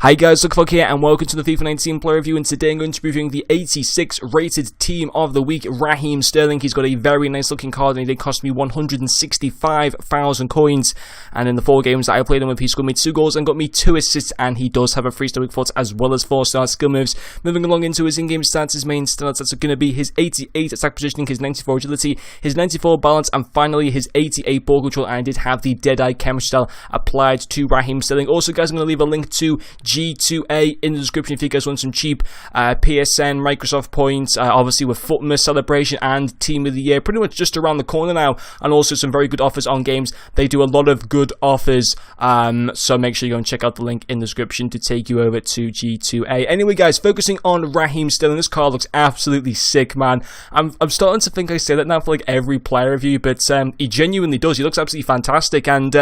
Hi guys, Luke here and welcome to the FIFA 19 player review, and today I'm going to be reviewing the 86 rated team of the week, Raheem Sterling. He's got a very nice looking card and he did cost me 165,000 coins, and in the 4 games that I played him with, he scored me 2 goals and got me 2 assists, and he does have a 3-star weak foot as well as 4-star skill moves. Moving along into his in-game stats, his main stats are going to be his 88 attack positioning, his 94 agility, his 94 balance, and finally his 88 ball control, and I did have the Deadeye chemistry style applied to Raheem Sterling. Also guys, I'm going to leave a link to G2A in the description if you guys want some cheap PSN, Microsoft points, obviously with Footmas celebration and Team of the Year pretty much just around the corner now, and also some very good offers on games. They do a lot of good offers, so make sure you go and check out the link in the description to take you over to G2A. Anyway guys, focusing on Raheem Sterling, this card looks absolutely sick, man. I'm starting to think I say that now for like every player review, but he genuinely does. He looks absolutely fantastic, and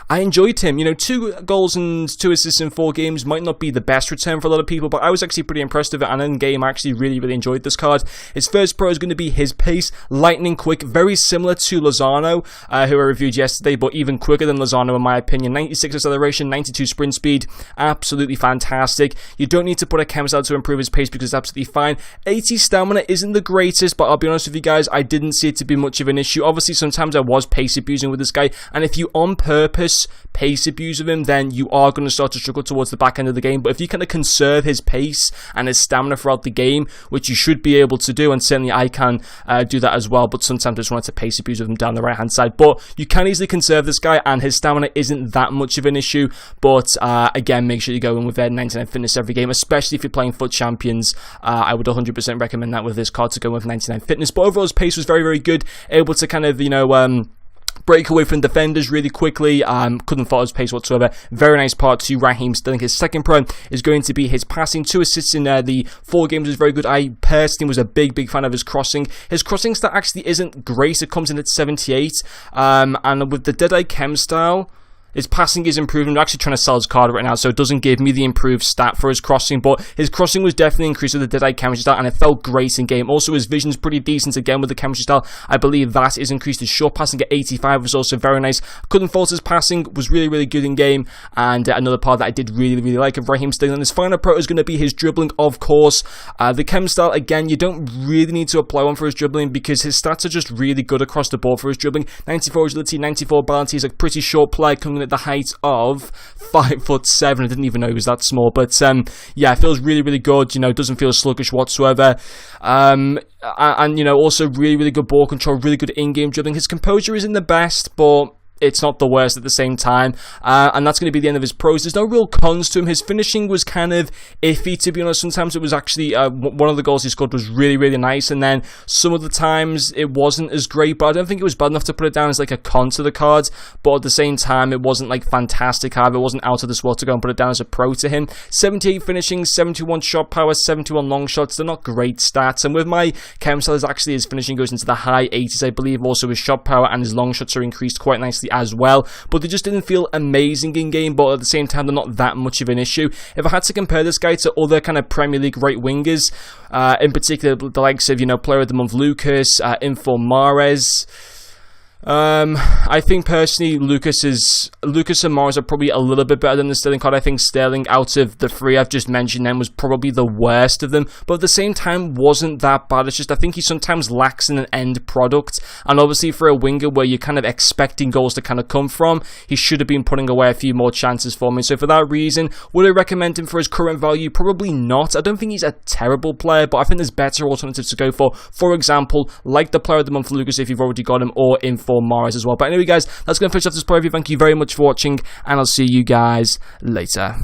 I enjoyed him. You know, 2 goals and 2 assists in 4 games might not be the best return for a lot of people, but I was actually pretty impressed with it, and in game I actually really enjoyed this card. His first pro is going to be his pace, lightning quick, very similar to Lozano, who I reviewed yesterday, but even quicker than Lozano in my opinion. 96 acceleration, 92 sprint speed, absolutely fantastic. You don't need to put a chem style to improve his pace because it's absolutely fine. 80 stamina isn't the greatest, but I'll be honest with you guys, I didn't see it to be much of an issue. Obviously sometimes I was pace abusing with this guy, and if you on purpose pace abuse of him, then you are going to start to struggle towards the back end of the game. But if you kind of conserve his pace and his stamina throughout the game, which you should be able to do, and certainly I can do that as well, but sometimes I just want to pace abuse of him down the right hand side. But you can easily conserve this guy, and his stamina isn't that much of an issue. But again, make sure you go in with 99 fitness every game, especially if you're playing FUT Champions. I would 100% recommend that with this card, to go with 99 fitness. But overall his pace was very good, able to kind of, you know, break away from defenders really quickly. Couldn't follow his pace whatsoever. Very nice part to Raheem Sterling. His second pro is going to be his passing. 2 assists in the 4 games was very good. I personally was a big fan of his crossing. His crossing stat actually isn't great. It comes in at 78. And with the Deadeye chem style, his passing is improving. I'm actually trying to sell his card right now, so it doesn't give me the improved stat for his crossing, but his crossing was definitely increased with the Deadeye chemistry style, and it felt great in game. Also, his vision's pretty decent again with the chemistry style. I believe that is increased. His short passing at 85 was also very nice. Couldn't fault his passing, was really good in game, and another part that I did really like of Raheem Sterling. And his final pro is going to be his dribbling, of course. The chem style, again, you don't really need to apply one for his dribbling because his stats are just really good across the board for his dribbling. 94 agility, 94 balance. He's a pretty short player coming in at the height of 5'7". I didn't even know he was that small, but yeah, it feels really good. You know, doesn't feel sluggish whatsoever. And you know, also really good ball control, really good in-game dribbling. His composure isn't the best, but it's not the worst at the same time, and that's going to be the end of his pros. There's no real cons to him. His finishing was kind of iffy, to be honest. Sometimes it was actually one of the goals he scored was really nice, and then some of the times it wasn't as great, but I don't think it was bad enough to put it down as like a con to the cards. But at the same time, it wasn't like fantastic either. It wasn't out of this world to go and put it down as a pro to him. 78 finishing, 71 shot power, 71 long shots. They're not great stats, and with my chem style, actually his finishing goes into the high 80s, I believe. Also his shot power and his long shots are increased quite nicely as well, but they just didn't feel amazing in game, but at the same time they're not that much of an issue. If I had to compare this guy to other kind of Premier League right wingers, in particular the likes of, you know, player of the month Lucas, Info Mahrez, I think personally Lucas and Mahrez are probably a little bit better than the Sterling card. I think Sterling, out of the 3 I've just mentioned then, was probably the worst of them, but at the same time wasn't that bad. It's just I think he sometimes lacks in an end product, and obviously for a winger where you're kind of expecting goals to kind of come from, he should have been putting away a few more chances for me. So for that reason, would I recommend him for his current value? Probably not. I don't think he's a terrible player, but I think there's better alternatives to go for. For example, like the player of the month Lucas if you've already got him, or Info Mahrez as well. But anyway guys, that's going to finish off this player review. Thank you very much for watching, and I'll see you guys later.